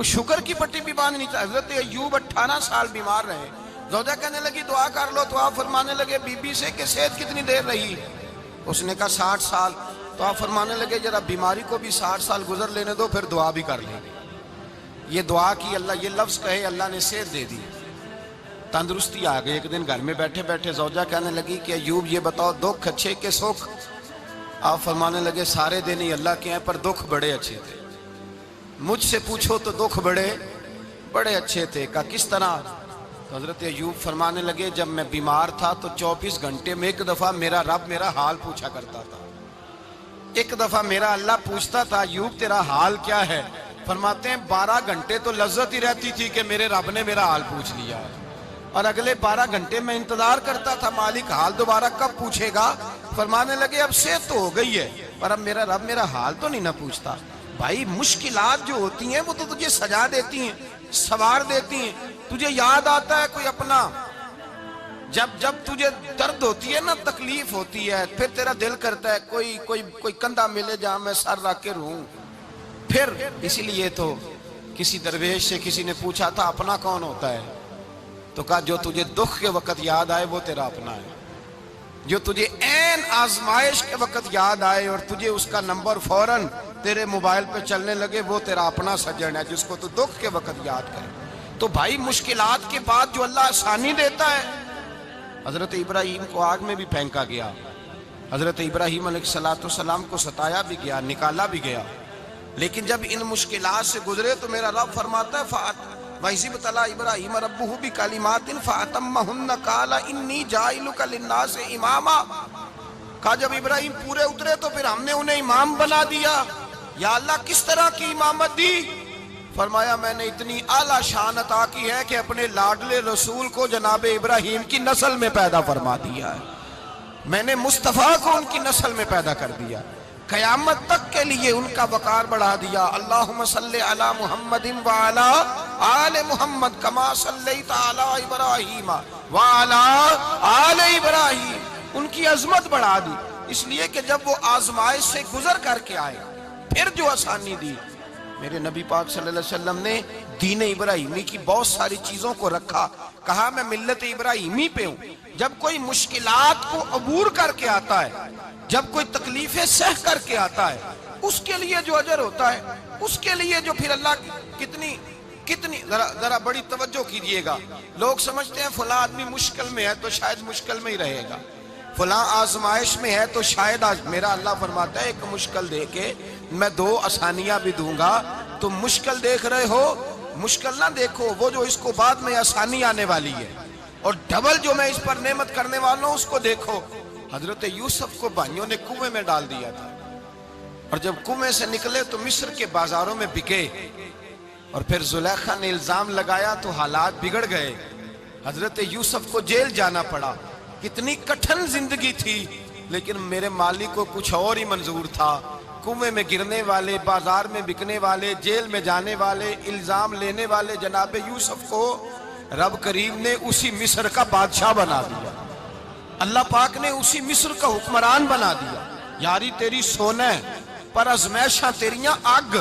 کوئی شکر کی پٹی بھی باندھ نہیں تھا. حضرت ایوب 18 سال بیمار رہے. زوجہ کہنے لگی دعا کر لو, تو آپ فرمانے لگے بی بی سے کہ صحت کتنی دیر رہی؟ اس نے کہا 60 سال. تو آپ فرمانے لگے ذرا بیماری کو بھی 60 سال گزر لینے دو, پھر دعا بھی کر لیں. یہ دعا کی, اللہ یہ لفظ کہے, اللہ نے صحت دے دی, تندرستی آ گئی. ایک دن گھر میں بیٹھے بیٹھے زوجہ کہنے لگی کہ ایوب یہ بتاؤ دکھ اچھے کہ سکھ؟ آپ فرمانے لگے سارے دن ہی اللہ کے ہیں, پر دکھ بڑے اچھے تھے. مجھ سے پوچھو تو دکھ بڑے اچھے تھے. کہا کس طرح؟ تو حضرت ایوب فرمانے لگے جب میں بیمار تھا تو 24 گھنٹے میں ایک دفعہ میرا رب میرا حال پوچھا کرتا تھا. ایک دفعہ میرا اللہ پوچھتا تھا ایوب تیرا حال کیا ہے؟ فرماتے ہیں 12 گھنٹے تو لذت ہی رہتی تھی کہ میرے رب نے میرا حال پوچھ لیا, اور اگلے 12 گھنٹے میں انتظار کرتا تھا مالک حال دوبارہ کب پوچھے گا. فرمانے لگے اب صحت تو ہو گئی ہے, پر اب میرا رب میرا حال تو نہیں نہ پوچھتا. بھائی مشکلات جو ہوتی ہیں وہ تو تجھے سجا دیتی ہیں, سوار دیتی ہیں. تجھے یاد آتا ہے کوئی اپنا, جب تجھے درد ہوتی ہے نا, تکلیف ہوتی ہے, پھر تیرا دل کرتا ہے کوئی کندھا ملے جہاں میں سر رکھ کے رہوں. پھر اسی لیے تو کسی درویش سے کسی نے پوچھا تھا اپنا کون ہوتا ہے؟ تو کہا جو تجھے دکھ کے وقت یاد آئے وہ تیرا اپنا ہے. جو تجھے عین آزمائش کے وقت یاد آئے اور تجھے اس کا نمبر فوراً تیرے موبائل پہ چلنے لگے, وہ تیرا اپنا سجن ہے جس کو تو دکھ کے وقت یاد کرے. تو بھائی مشکلات کے بعد جو اللہ آسانی دیتا ہے. حضرت ابراہیم کو آگ میں بھی پھینکا گیا, حضرت ابراہیم علیہ السلام کو ستایا بھی گیا, نکالا بھی گیا, لیکن جب ان مشکلات سے گزرے تو میرا رب فرماتا ہے وَإِذِ ابْتَلَىٰ إِبْرَاهِيمَ رَبُّهُ بِكَلِمَاتٍ فَأَتَمَّهُنَّ قَالَ إِنِّي جَاعِلُكَ لِلنَّاسِ إِمَامًا. کہا جب ابراہیم پورے اترے تو پھر ہم نے انہیں امام بنا دیا. یا اللہ کس طرح کی امامت دی؟ فرمایا میں نے اتنی اعلیٰ شان عطا کی ہے کہ اپنے لاڈلے رسول کو جناب ابراہیم کی نسل میں پیدا فرما دیا ہے. میں نے مصطفیٰ کو ان کی نسل میں پیدا کر دیا, قیامت تک کے لیے ان کا وقار بڑھا دیا. اللہم صلی علی محمد وعلی آل محمد کما صلیت علی ابراہیم وعلی آل ابراہیم. ان کی عظمت بڑھا دی, اس لیے کہ جب وہ آزمائش سے گزر کر کے آئے پھر جو آسانی دی. میرے نبی پاک صلی اللہ علیہ وسلم نے دین ابراہیمی کی بہت ساری چیزوں کو رکھا, کہا میں ملت ابراہیمی پہ ہوں. جب کوئی مشکلات کو عبور کر کے آتا ہے, جب کوئی تکلیفیں سہ کر کے آتا ہے, اس کے لیے جو اجر ہوتا ہے, اس کے لیے جو پھر اللہ کتنی ذرا بڑی توجہ کیجئے گا. لوگ سمجھتے ہیں فلاں آدمی مشکل میں ہے تو شاید مشکل میں ہی رہے گا, فلاں آزمائش میں ہے تو شاید میرا اللہ فرماتا ہے ایک مشکل دے کے میں 2 آسانیاں بھی دوں گا. تم مشکل دیکھ رہے ہو, مشکل نہ دیکھو, وہ جو اس کو بعد میں آسانی آنے والی ہے, اور ڈبل جو میں اس پر نعمت کرنے والا ہوں اس کو دیکھو. حضرت یوسف کو بھائیوں نے کنویں میں ڈال دیا تھا, اور جب کنویں سے نکلے تو مصر کے بازاروں میں بکے, اور پھر زلیخا نے الزام لگایا تو حالات بگڑ گئے. حضرت یوسف کو جیل جانا پڑا. کتنی کٹھن زندگی تھی, لیکن میرے مالک کو کچھ اور ہی منظور تھا. کنویں میں گرنے والے, بازار میں بکنے والے, جیل میں جانے والے, الزام لینے والے جناب یوسف کو رب کریم نے اسی مصر کا بادشاہ بنا دیا. اللہ پاک نے اسی مصر کا حکمران بنا دیا. یاری تیری سونا ہے پر ازمیشاں تیریاں اگ,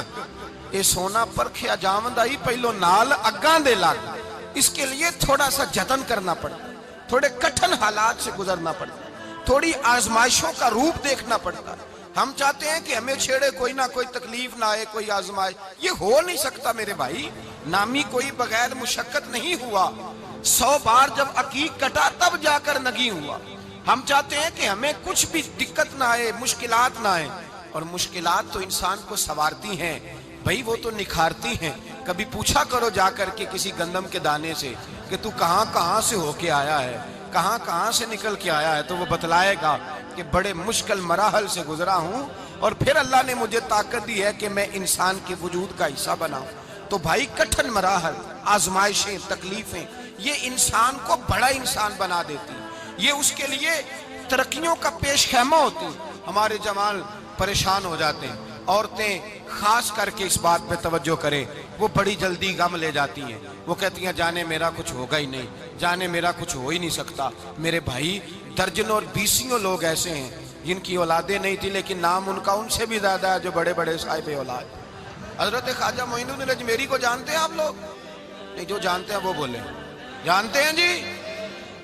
اے سونا پرکھیا جاوندائی پہلو نال اگاں دے لگ. اس کے لیے تھوڑا سا جتن کرنا پڑتا, تھوڑے کٹھن حالات سے گزرنا پڑتا, تھوڑی آزمائشوں کا روپ دیکھنا پڑتا. ہم چاہتے ہیں کہ ہمیں چھیڑے کوئی نہ کوئی تکلیف نہ آئے, کوئی آزمائش. یہ ہو نہیں سکتا میرے بھائی, نامی کوئی بغیر مشقت نہیں ہوا. 100 بار جب عقیق کٹا تب جا کر نگی ہوا. ہم چاہتے ہیں کہ ہمیں کچھ بھی دقت نہ آئے, مشکلات نہ آئے, اور مشکلات تو انسان کو سنوارتی ہیں بھائی, وہ تو نکھارتی ہیں. کبھی پوچھا کرو جا کر کے کسی گندم کے دانے سے کہ تو کہاں سے ہو کے آیا ہے, کہاں سے نکل کے آیا ہے, تو وہ بتلائے گا کہ بڑے مشکل مراحل سے گزرا ہوں, اور پھر اللہ نے مجھے طاقت دی ہے کہ میں انسان کے وجود کا حصہ بناؤں. تو بھائی کٹھن مراحل, آزمائشیں, تکلیفیں, یہ انسان کو بڑا انسان بنا دیتی, یہ اس کے لیے ترقیوں کا پیش خیمہ ہوتی. ہمارے جوان پریشان ہو جاتے ہیں, عورتیں خاص کر کے اس بات پہ توجہ کریں, وہ بڑی جلدی غم لے جاتی ہیں. وہ کہتی ہیں جانے میرا کچھ ہوگا ہی نہیں, جانے میرا کچھ ہو ہی نہیں سکتا. میرے بھائی درجنوں اور بیسیوں لوگ ایسے ہیں جن کی اولادیں نہیں تھی, لیکن نام ان کا ان سے بھی زیادہ ہے جو بڑے بڑے صاحب اولاد. حضرت خواجہ معین الدین اجمیری کو جانتے ہیں آپ لوگ؟ نہیں، جو جانتے ہیں وہ بولیں جانتے ہیں جی؟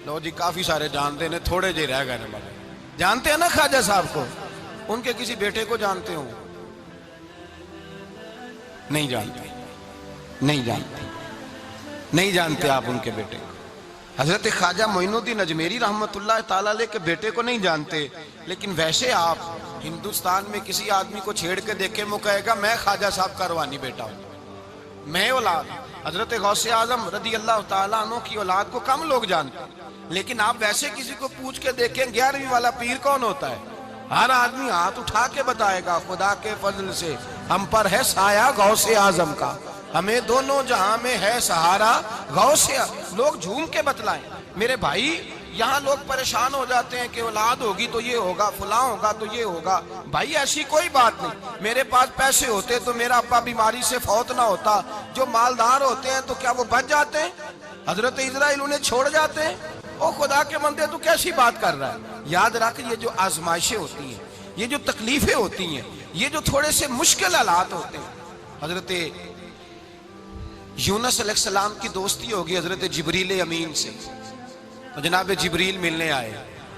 لو جی، کافی سارے جانتے ہیں، تھوڑے جی رہ گئے نا۔ جانتے ہیں نا خواجہ صاحب کو؟ ان کے کسی بیٹے کو جانتے ہوں؟ نہیں جانتے، نہیں جانتے، نہیں جانتے آپ ان کے بیٹے کو۔ حضرت خواجہ معین الدین اجمیری رحمت اللہ تعالیٰ علیہ کے بیٹے کو نہیں جانتے، لیکن ویسے آپ ہندوستان میں کسی آدمی کو چھیڑ کے دیکھیں، وہ کہے گا میں خواجہ صاحب کا روحانی بیٹا ہوں، میں اولاد۔ حضرت غوث اعظم رضی اللہ تعالیٰ عنہ کی اولاد کو کم لوگ جانتے ہیں، لیکن آپ ویسے کسی کو پوچھ کے دیکھیں 11ویں والا پیر کون ہوتا ہے، ہر آدمی ہاتھ اٹھا کے بتائے گا خدا کے فضل سے ہم پر ہے سایہ غوث اعظم کا، ہمیں دونوں جہاں میں ہے سہارا غوث اعظم۔ لوگ جھوم کے بتلائیں۔ میرے بھائی، یہاں لوگ پریشان ہو جاتے ہیں کہ اولاد ہوگی تو یہ ہوگا، فلاں ہوگا تو یہ ہوگا۔ بھائی ایسی کوئی بات نہیں، میرے پاس پیسے ہوتے تو میرا ابا بیماری سے فوت نہ ہوتا۔ جو مالدار ہوتے ہیں تو کیا وہ بچ جاتے ہیں؟ حضرت اسرائیل انہیں چھوڑ جاتے ہیں؟ او خدا کے بندے، تو کیسی بات کر رہا ہے؟ یاد رکھ، یہ جو آزمائشیں ہوتی ہیں، یہ جو تکلیفیں ہوتی ہیں، یہ جو تھوڑے سے مشکل حالات ہوتے ہیں۔ حضرت یونس علیہ السلام کی دوستی ہوگی حضرت جبریل امین سے، تو جناب جبریل ملنے آئے۔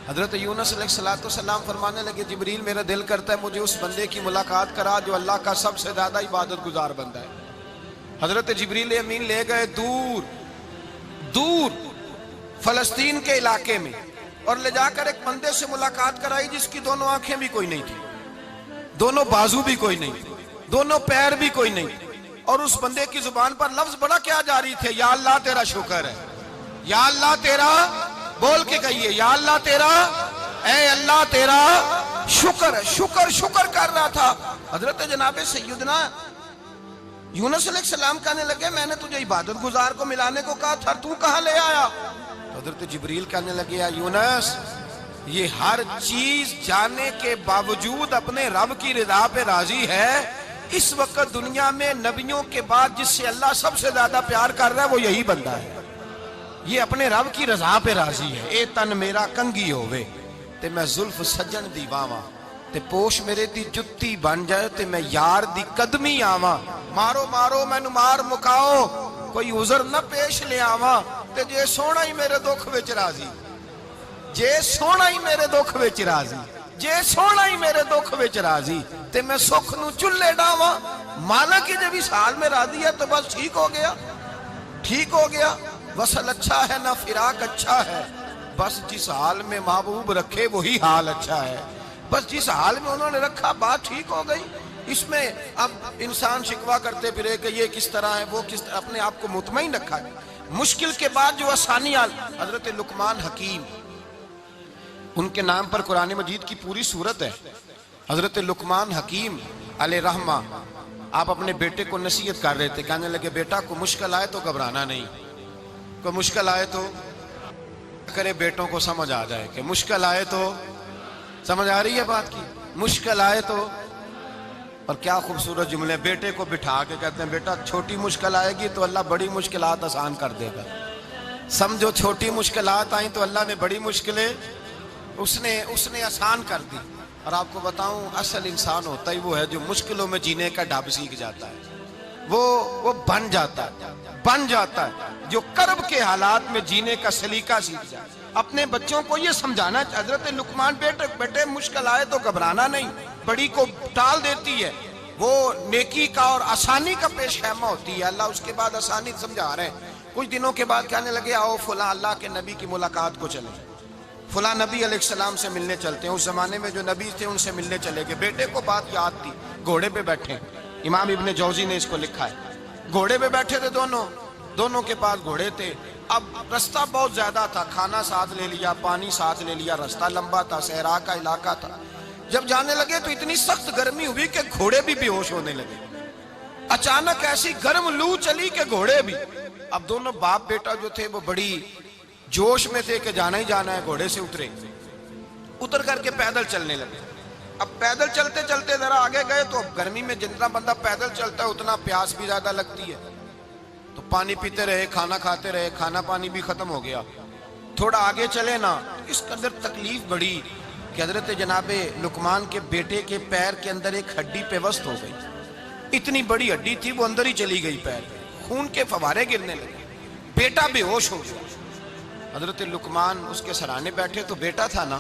حضرت یونس علیہ السلام فرمانے لگے جبریل میرا دل کرتا ہے مجھے اس بندے کی ملاقات کرا جو اللہ کا سب سے زیادہ عبادت گزار بندہ ہے۔ حضرت جبریل امین لے گئے دور دور فلسطین کے علاقے میں، اور لے جا کر ایک بندے سے ملاقات کرائی جس کی دونوں آنکھیں بھی کوئی نہیں تھی، دونوں بازو بھی کوئی نہیں تھی، دونوں پیر بھی کوئی نہیں تھی، اور اس بندے کی زبان پر لفظ بڑا کیا جاری تھے، یا اللہ تیرا شکر ہے، یا اللہ تیرا، بول کے کہیے یا اللہ تیرا، اے اللہ تیرا شکر ہے۔ شکر شکر کر رہا تھا۔ حضرت جناب سیدنا یونس علیہ السلام کہنے لگے میں نے تجھے عبادت گزار کو ملانے کو کہا تھا، تو کہاں لے آیا؟ حضرت جبریل کہنے لگے یا یونس، یہ ہر چیز جانے کے باوجود اپنے رب کی رضا پہ راضی ہے۔ اس وقت دنیا میں نبیوں کے بعد جس سے اللہ سب سے زیادہ پیار کر رہا ہے وہ یہی بندہ ہے، یہ اپنے رب کی رضا پہ راضی ہے۔ اے تن میرا کنگی ہووے تے میں زلف سجن دی واواں، تے پوش میرے دی جتی بن جائے تے میں یار دی قدمی آواں، مارو مارو مینو مار مکاؤ کوئی عذر نہ پیش لے آواں، تے جے سونا ہی میرے دکھ وچ راضی، جے سونا ہی میرے دکھ وچ راضی، جے سونا ہی میرے دکھ وچ راضی، تے میں سکھ نو چلے ڈاواں۔ مانا کہ جب اس حال میں راضی ہے تو بس ٹھیک ہو گیا، ٹھیک ہو گیا۔ وصل اچھا ہے نہ فراق اچھا ہے، بس جس حال میں محبوب رکھے وہی حال اچھا ہے۔ بس جس حال میں انہوں نے رکھا بات ٹھیک ہو گئی۔ اس میں اب انسان شکوہ کرتے پھرے کہ یہ کس طرح ہے، وہ کس طرح، اپنے آپ کو مطمئن رکھا ہے۔ مشکل کے بعد جو آسانی حضرت لقمان حکیم، ان کے نام پر قرآن مجید کی پوری سورت ہے۔ حضرت لقمان حکیم علیہ رحمہ آپ اپنے بیٹے کو نصیحت کر رہے تھے، کہنے لگے بیٹا کو مشکل آئے تو گھبرانا نہیں، کوئی مشکل آئے تو کرے بیٹوں کو سمجھ آ جائے کہ مشکل آئے تو، سمجھ آ رہی ہے بات کی، مشکل آئے تو۔ اور کیا خوبصورت جملے، بیٹے کو بٹھا کے کہتے ہیں بیٹا چھوٹی مشکل آئے گی تو اللہ بڑی مشکلات آسان کر دے گا، سمجھو چھوٹی مشکلات آئیں تو اللہ نے بڑی مشکلیں اس نے آسان کر دی۔ اور آپ کو بتاؤں اصل انسان ہوتا ہی وہ ہے جو مشکلوں میں جینے کا ڈھب سیکھ جاتا ہے، وہ بن جاتا ہے جو کرب کے حالات میں جینے کا سلیقہ سیکھ جائے۔ اپنے بچوں کو یہ سمجھانا، حضرت لقمان بیٹے مشکل آئے تو گھبرانا نہیں، بڑی کو ٹال دیتی ہے، وہ نیکی کا اور آسانی کا پیش خیمہ ہوتی ہے۔ اللہ اس کے بعد آسانی سمجھا رہے ہیں۔ کچھ دنوں کے بعد کہنے لگے آؤ فلاں اللہ کے نبی کی ملاقات کو چلیں، فلاں نبی علیہ السلام سے ملنے چلتے ہیں۔ اس زمانے میں جو نبی تھے ان سے ملنے چلے گئے۔ بیٹے کو بات یاد تھی، گھوڑے پہ بیٹھے، امام ابن جوزی نے اس کو لکھا ہے، گھوڑے پہ بیٹھے تھے دونوں کے پاس گھوڑے تھے۔ اب رستہ بہت زیادہ تھا، کھانا ساتھ لے لیا، پانی ساتھ لے لیا، رستہ لمبا تھا، صحرا کا علاقہ تھا۔ جب جانے لگے تو اتنی سخت گرمی ہوئی کہ گھوڑے بھی بے ہوش ہونے لگے، اچانک ایسی گرم لو چلی کہ گھوڑے بھی۔ اب دونوں باپ بیٹا جو تھے وہ بڑی جوش میں تھے کہ جانا ہی جانا ہے، گھوڑے سے اتر کر کے پیدل چلنے لگے۔ اب پیدل چلتے چلتے ذرا آگے گئے تو گرمی میں جتنا بندہ پیدل چلتا ہے اتنا پیاس بھی زیادہ لگتی ہے، تو پانی پیتے رہے، کھانا کھاتے رہے، کھانا پانی بھی ختم ہو گیا۔ تھوڑا آگے چلے نا، اس قدر تکلیف بڑھی کہ حضرت جناب لقمان کے بیٹے کے پیر کے اندر ایک ہڈی پیوست ہو گئی، اتنی بڑی ہڈی تھی وہ اندر ہی چلی گئی پیر میں، خون کے فوارے گرنے لگے، بیٹا بے ہوش ہو گیا۔ حضرت لقمان اس کے سرانے بیٹھے تو بیٹا تھا نا،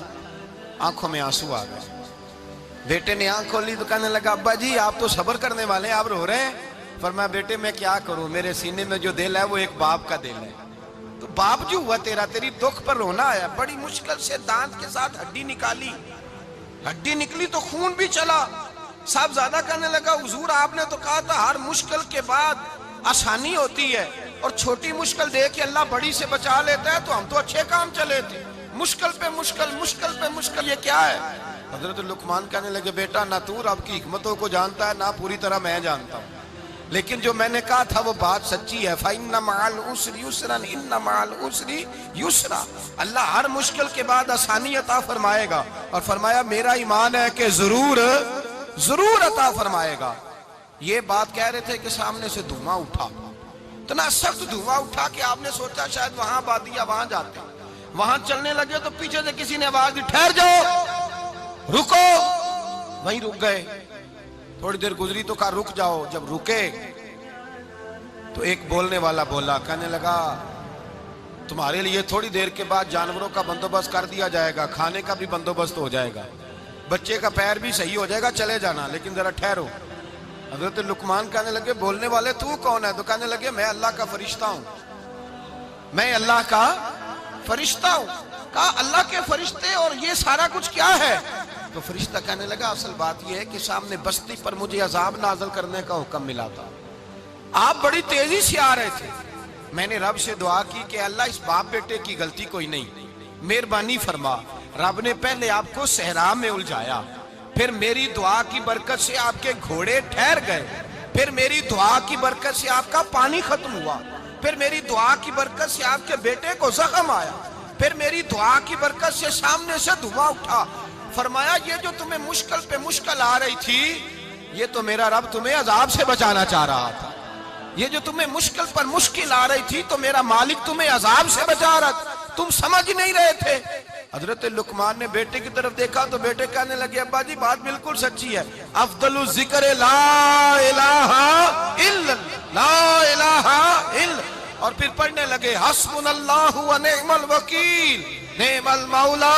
آنکھوں میں آنسو آ گئے۔ بیٹے نے آنکھ کھولی تو کہنے لگا ابا جی آپ تو صبر کرنے والے ہیں، آپ رو رہے ہیں؟ فرمایا بیٹے میں کیا کروں، میرے سینے میں جو دل ہے وہ ایک باپ کا دل ہے، تو باپ جو ہوا تیرا، تیری دکھ پر رونا آیا۔ بڑی مشکل سے دانت کے ساتھ ہڈی نکالی، ہڈی نکلی تو خون بھی چلا۔ صاحب زیادہ کہنے لگا حضور آپ نے تو کہا تھا ہر مشکل کے بعد آسانی ہوتی ہے، اور چھوٹی مشکل دیکھ کے اللہ بڑی سے بچا لیتا ہے، تو ہم تو اچھے کام چلے تھے، مشکل پہ مشکل، مشکل پہ مشکل، یہ کیا ہے؟ حضرت لقمان کہنے لگے بیٹا نہ تو رب کی حکمتوں کو جانتا ہے نہ پوری طرح میں جانتا ہوں، لیکن جو میں نے کہا تھا وہ بات سچی ہے۔ فَإِنَّ مَعَ الْعُسْرِ يُسْرًا إِنَّ مَعَ الْعُسْرِ يُسْرًا، اللہ ہر مشکل کے بعد آسانی عطا فرمائے گا، اور فرمایا میرا ایمان ہے کہ ضرور عطا فرمائے گا۔ یہ بات کہہ رہے تھے کہ سامنے سے دھواں اٹھا، اتنا سخت دھواں اٹھا کہ آپ نے سوچا شاید وہاں بادیا، وہاں جاتے، وہاں چلنے لگے تو پیچھے سے کسی نے آواز دی ٹھہر جاؤ، رکو، وہیں رک گئے۔ تھوڑی دیر گزری تو کہا رک جاؤ، جب رکے تو ایک بولنے والا بولا، کہنے لگا تمہارے لیے تھوڑی دیر کے بعد جانوروں کا بندوبست کر دیا جائے گا، کھانے کا بھی بندوبست ہو جائے گا، بچے کا پیر بھی صحیح ہو جائے گا، چلے جانا، لیکن ذرا ٹھہرو۔ حضرت لقمان کہنے لگے بولنے والے تو کون ہے؟ تو کہنے لگے میں اللہ کا فرشتہ ہوں، میں اللہ کا فرشتہ ہوں۔ کہا اللہ کے فرشتے اور یہ سارا کچھ کیا ہے؟ تو فرشتہ کہنے لگا اصل بات یہ ہے کہ سامنے بستی پر مجھے عذاب نازل کرنے کا حکم ملا تھا، آپ بڑی تیزی سے آ رہے تھے، میں نے رب سے دعا کی کہ اللہ اس باپ بیٹے کی غلطی کوئی نہیں، مہربانی فرما۔ رب نے پہلے آپ کو صحرا میں الجھایا، پھر میری دعا کی برکت سے آپ کے گھوڑے ٹھہر گئے، پھر میری دعا کی برکت سے آپ کا پانی ختم ہوا، پھر میری دعا کی برکت سے آپ کے بیٹے کو زخم آیا، پھر میری دعا کی برکت سے سامنے سے دھواں اٹھا۔ فرمایا یہ جو تمہیں مشکل پہ مشکل آ رہی تھی، یہ تو میرا رب تمہیں عذاب سے بچانا چاہ رہا تھا، یہ جو تمہیں مشکل پر مشکل آ رہی تھی تو میرا مالک تمہیں عذاب سے بچا رہا تھا، تم سمجھ نہیں رہے تھے۔ حضرت لقمان نے بیٹے کی طرف دیکھا تو بیٹے کہنے لگے ابا جی بات بالکل سچی ہے، افضل الذکر لا الہ الا لا الہ الا، اور پھر پڑھنے لگے حسبنا اللہ و نعم الوکیل نعم المولا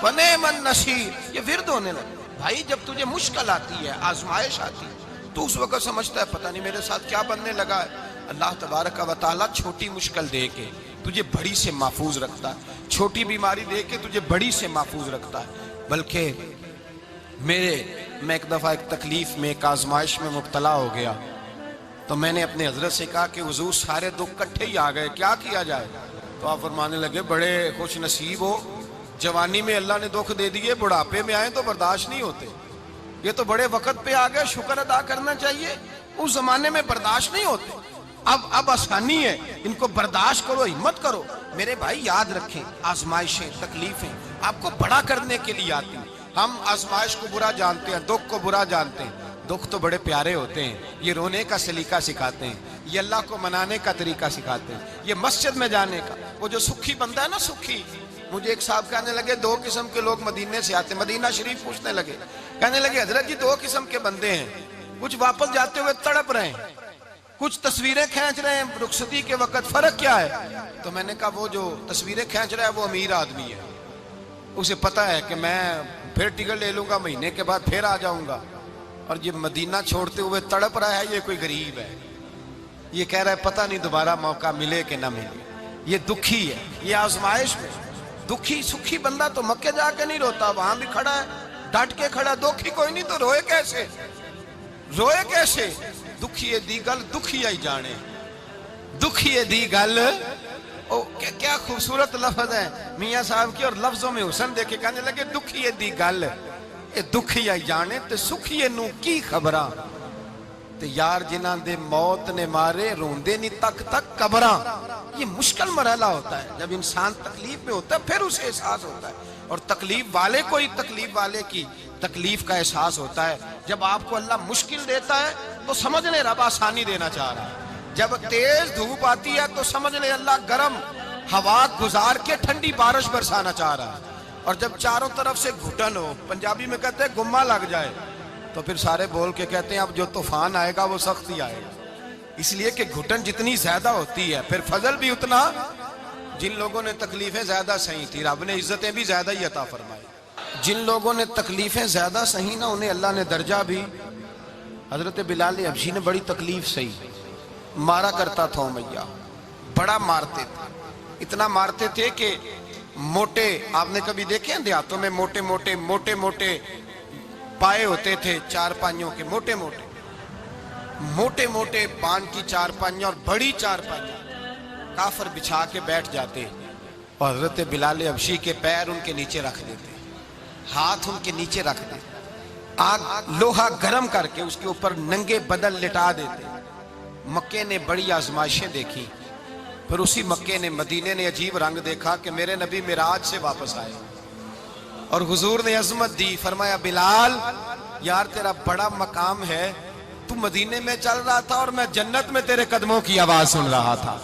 و نعم النصیر۔ یہ ورد ہونے لگے۔ بھائی جب تجھے مشکل آتی ہے، آزمائش آتی ہے، تو اس وقت سمجھتا ہے پتہ نہیں میرے ساتھ کیا بننے لگا ہے۔ اللہ تبارک و تعالیٰ چھوٹی مشکل دے کے تجھے بڑی سے محفوظ رکھتا ہے، چھوٹی بیماری دے کے تجھے بڑی سے محفوظ رکھتا ہے۔ بلکہ میں ایک دفعہ ایک تکلیف میں، ایک آزمائش میں مبتلا ہو گیا، تو میں نے اپنے حضرت سے کہا کہ حضور سارے دکھ کٹھے ہی آ گئے، کیا کیا جائے؟ تو آپ فرمانے لگے بڑے خوش نصیب ہو، جوانی میں اللہ نے دکھ دے دیے، بڑھاپے میں آئے تو برداشت نہیں ہوتے، یہ تو بڑے وقت پہ آ گئے، شکر ادا کرنا چاہیے، اس زمانے میں برداشت نہیں ہوتے، اب آسانی ہے، ان کو برداشت کرو، ہمت کرو۔ میرے بھائی یاد رکھیں آزمائشیں، تکلیفیں آپ کو بڑا کرنے کے لیے آتی ہیں۔ ہم آزمائش کو برا جانتے ہیں، دکھ کو برا جانتے ہیں، دکھ تو بڑے پیارے ہوتے ہیں، یہ رونے کا سلیقہ سکھاتے ہیں، یہ اللہ کو منانے کا طریقہ سکھاتے ہیں، یہ مسجد میں جانے کا۔ وہ جو سکھی بندہ ہے نا، سکھی، مجھے ایک صاحب کہنے لگے دو قسم کے لوگ مدینے سے آتے ہیں، مدینہ شریف پوچھنے لگے، کہنے لگے حضرت جی دو قسم کے بندے ہیں، کچھ واپس جاتے ہوئے تڑپ رہے ہیں، کچھ تصویریں کھینچ رہے ہیں رخصتی کے وقت، فرق کیا ہے؟ تو میں نے کہا وہ جو تصویریں کھینچ رہا ہے وہ امیر آدمی ہے، اسے پتہ ہے کہ میں پھر ٹکٹ لے لوں گا، مہینے کے بعد پھر آ جاؤں گا، اور یہ مدینہ چھوڑتے ہوئے تڑپ رہا ہے یہ کوئی غریب ہے، یہ کہہ رہا ہے پتہ نہیں دوبارہ موقع ملے کہ نہ ملے، یہ دکھی ہے، یہ آزمائش میں دکھی۔ سکھی بندہ تو مکے جا کے نہیں روتا، وہاں بھی کھڑا ہے ڈٹ کے کھڑا، دکھی کوئی نہیں تو روئے کیسے؟ روئے کیسے؟ دکھیے دی گل دکھیا ہی جانے، دکھیے دی گل، کیا خوبصورت لفظ ہے میاں صاحب کی، اور لفظوں میں حسن دیکھے کہنے لگے دکھیے دی گل اے دکھیا ہی جانے تے سکھیے نو کی خبراں، تے یار جنہ دے موت نے مارے روندے نہیں تک تک قبراں۔ یہ مشکل مرحلہ ہوتا ہے، جب انسان تکلیف میں ہوتا ہے پھر اسے احساس ہوتا ہے، اور تکلیف والے کو ہی تکلیف والے کی تکلیف کا احساس ہوتا ہے۔ جب آپ کو اللہ مشکل دیتا ہے تو سمجھ لیں رب آسانی دینا چاہ رہا ہے، جب تیز دھوپ آتی ہے تو سمجھ لیں اللہ گرم ہوا گزار کے ٹھنڈی بارش برسانا چاہ رہا ہے، اور جب چاروں طرف سے گھٹن ہو، پنجابی میں کہتے ہیں گمہ لگ جائے، تو پھر سارے بول کے کہتے ہیں اب جو طوفان آئے گا وہ سخت ہی آئے گا، اس لیے کہ گھٹن جتنی زیادہ ہوتی ہے پھر فضل بھی اتنا. جن لوگوں نے تکلیفیں زیادہ سہی تھی رب نے عزتیں بھی زیادہ ہی عطا فرمائی. جن لوگوں نے تکلیفیں زیادہ سہی نا انہیں اللہ نے درجہ بھی. حضرت بلال حبشی نے بڑی تکلیف سہی، مارا کرتا تھا امیہ، بڑا مارتے تھے، اتنا مارتے تھے کہ موٹے، آپ نے کبھی دیکھے ہیں دیہاتوں میں موٹے موٹے پائے ہوتے تھے چار پائیوں کے، موٹے موٹے پان کی چار پائیاں اور بڑی چار پائیاں کافر بچھا کے بیٹھ جاتے اور حضرت بلال حبشی کے پیر ان کے نیچے رکھ دیتے، ہاتھ ان کے نیچے رکھ دیتے، آگ لوہا گرم کر کے اس کے اوپر ننگے بدن لٹا دیتے. مکے نے بڑی آزمائشیں دیکھی، پھر اسی مکے نے مدینے نے عجیب رنگ دیکھا کہ میرے نبی معراج سے واپس آئے اور حضور نے عظمت دی. فرمایا بلال یار تیرا بڑا مقام ہے، تو مدینے میں چل رہا تھا اور میں جنت میں تیرے قدموں کی آواز سن رہا تھا.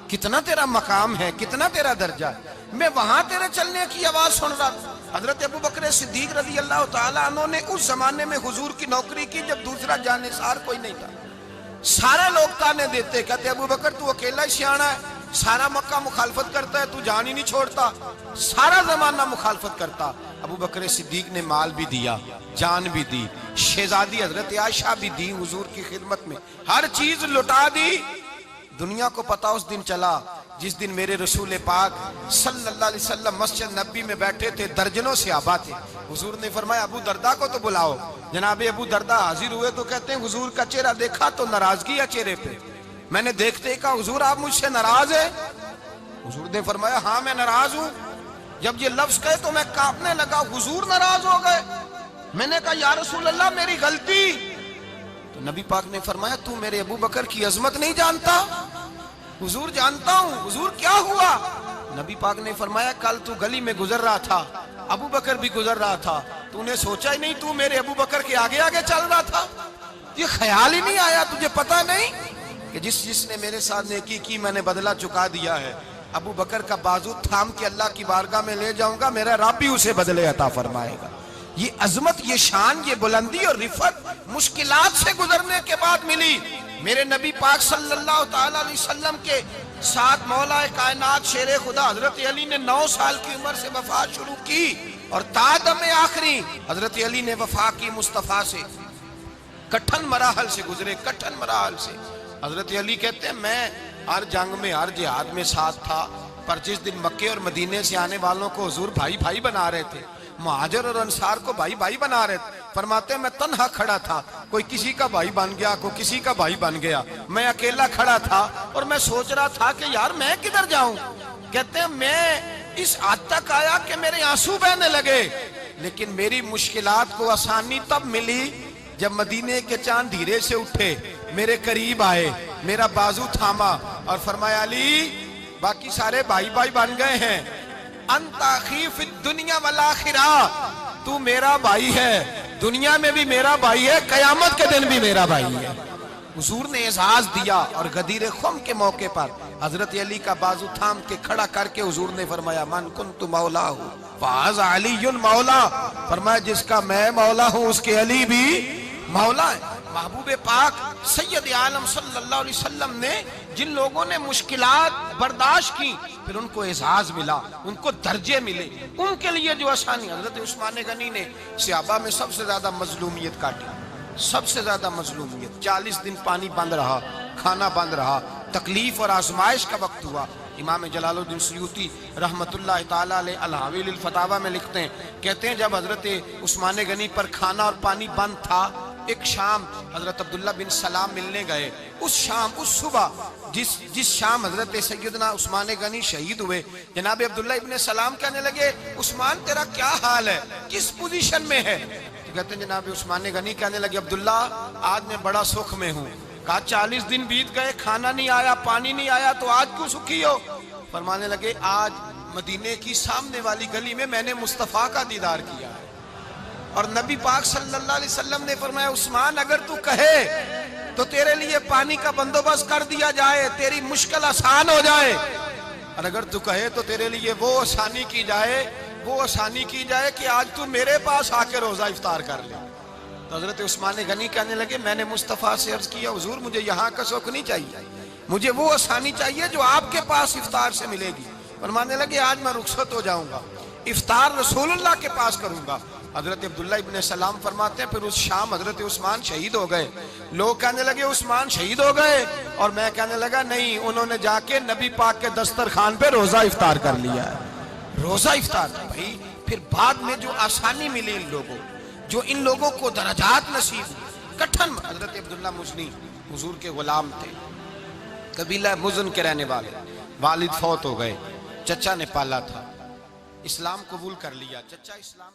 کتنا تیرا مقام ہے، کتنا تیرا درجہ ہے، میں وہاں تیرے چلنے کی آواز سن رہا تھا. حضرت ابو بکر صدیق رضی اللہ تعالیٰ عنہ نے اس زمانے میں حضور کی نوکری کی جب دوسرا جانثار کوئی نہیں تھا. سارے لوگ تانے دیتے، کہتے ابو بکر تو اکیلا ہی سیاںا ہے، سارا مکہ مخالفت کرتا ہے، تو جان ہی نہیں چھوڑتا، سارا زمانہ مخالفت کرتا. ابو بکر صدیق نے مال بھی دیا، جان بھی دی، شہزادی حضرت عائشہ بھی دی حضور کی خدمت میں، ہر چیز لٹا دی. دنیا کو پتا اس دن چلا جس دن میرے رسول پاک صلی اللہ علیہ وسلم مسجد نبی میں بیٹھے تھے، درجنوں صحابہ تھے. حضور نے فرمایا ابو دردہ کو تو بلاؤ. جناب ابو دردہ حاضر ہوئے تو کہتے ہیں حضور کا چہرہ دیکھا تو ناراضگی ہے چہرے پہ. میں نے دیکھتے ہی کہا حضور آپ مجھ سے ناراض ہیں؟ حضور نے فرمایا ہاں میں ناراض ہوں. جب یہ لفظ کہے تو میں کانپنے لگا، حضور ناراض ہو گئے. میں نے کہا یا رسول اللہ میری غلطی. تو نبی پاک نے فرمایا تو میرے ابو بکر کی عظمت نہیں جانتا؟ حضور جانتا ہوں. حضور کیا ہوا؟ نبی پاک نے فرمایا کل تو گلی میں گزر رہا تھا، ابو بکر بھی گزر رہا تھا، تو نے سوچا ہی نہیں تو میرے ابو بکر کے آگے آگے چل رہا تھا؟ یہ خیال ہی نہیں آیا، تجھے پتا نہیں کہ جس نے میرے ساتھ نیکی کی میں نے بدلہ چکا دیا ہے. ابو بکر کا بازو تھام کے اللہ کی بارگاہ میں لے جاؤں گا، میرا رب بھی اسے بدلے عطا فرمائے گا. یہ عظمت، یہ شان، یہ بلندی اور رفعت مشکلات سے گزرنے کے بعد ملی. میرے نبی پاک صلی اللہ تعالیٰ علیہ وسلم کے ساتھ مولا کائنات شیر خدا حضرت علی نے 9 سال کی عمر سے وفات شروع کی اور تا دم آخری حضرت علی نے وفا کی مصطفیٰ سے. کٹھن مراحل سے گزرے، کٹھن مراحل سے. حضرت علی کہتے ہیں میں ہر جنگ میں، ہر جہاد میں ساتھ تھا، پر جس دن مکے اور مدینے سے آنے والوں کو حضور بھائی بھائی بنا رہے تھے، مہاجر اور انصار کو بھائی بھائی بنا رہے تھے. فرماتے ہیں میں تنہا کھڑا تھا، کوئی کسی کا بھائی بن گیا، کوئی کسی کا بھائی بن گیا، میں اکیلا کھڑا تھا اور میں سوچ رہا تھا کہ یار میں کدھر جاؤں. کہتے ہیں میں اس حد تک آیا کہ میرے آنسو بہنے لگے، لیکن میری مشکلات کو آسانی تب ملی جب مدینے کے چاند دھیرے سے اٹھے، میرے قریب آئے، میرا بازو تھاما اور فرمایا علی باقی سارے بھائی بھائی بن گئے ہیں، انت اخی فی الدنیا والآخرہ، تو میرا بھائی ہے، دنیا میں بھی میرا بھائی ہے، قیامت کے دن بھی میرا بھائی ہے. حضور نے اعزاز دیا اور غدیر خم کے موقع پر حضرت علی کا بازو تھام کے کھڑا کر کے حضور نے فرمایا من کنت مولا ہوں فہذا علی مولا. فرمایا جس کا میں مولا ہوں اس کے علی بھی مولا ہے. محبوب پاک سید عالم صلی اللہ علیہ وسلم نے جن لوگوں نے مشکلات برداشت کی پھر ان کو اعزاز ملا، ان کو درجے ملے، ان کے لیے جو آسانی. حضرت عثمان غنی نے صحابہ میں سب سے زیادہ مظلومیت کاٹی، سب سے زیادہ مظلومیت. 40 دن پانی بند رہا، کھانا بند رہا، تکلیف اور آزمائش کا وقت ہوا. امام جلال الدین سیوطی رحمت اللہ تعالیٰ علیہ الحاوی الفتاوی میں لکھتے ہیں، کہتے ہیں جب حضرت عثمان غنی پر کھانا اور پانی بند تھا، ایک شام حضرت عبداللہ بن سلام ملنے گئے. اس شام، اس صبح جس شام حضرت سیدنا عثمان غنی شہید ہوئے، جناب عبداللہ ابن سلام کہنے لگے عثمان تیرا کیا حال ہے، کس پوزیشن میں ہے؟ تو کہتے ہیں جناب عثمان غنی کہنے لگے عبداللہ آج میں بڑا سکھ میں ہوں. کہا 40 دن بیت گئے، کھانا نہیں آیا، پانی نہیں آیا، تو آج کیوں سکھی ہو؟ فرمانے لگے آج مدینے کی سامنے والی گلی میں نے مصطفیٰ کا دیدار کیا ہے اور نبی پاک صلی اللہ علیہ وسلم نے فرمایا عثمان اگر تو کہے تو تیرے لیے پانی کا بندوبست کر دیا جائے، تیری مشکل آسان ہو جائے، اور اگر تو کہے تو تیرے لیے وہ آسانی کی جائے کہ آج تو میرے پاس آ کے روزہ افطار کر لے. تو حضرت عثمان غنی کہنے لگے میں نے مصطفیٰ سے عرض کیا حضور مجھے یہاں کا سکھ نہیں چاہیے، مجھے وہ آسانی چاہیے جو آپ کے پاس افطار سے ملے گی۔ فرمانے لگے آج میں رخصت ہو جاؤں گا، افطار رسول اللہ کے پاس کروں گا۔ حضرت عبداللہ ابن سلام فرماتے ہیں پھر اس شام حضرت عثمان شہید ہو گئے۔ لوگ کہنے لگے عثمان شہید ہو گئے، اور میں کہنے لگا نہیں، انہوں نے جا کے نبی پاک کے دسترخوان پہ روزہ افطار کر لیا ہے۔ روزہ افطار بھائی، پھر بعد میں جو آسانی ملی ان لوگوں، جو ان لوگوں کو درجات نصیب ہوئے، کٹھن حضرت عبداللہ مزنی حضور کے غلام تھے، قبیلہ مزن کے رہنے والے، والد فوت ہو گئے، چچا نے پالا تھا، اسلام قبول کر لیا، چچا اسلام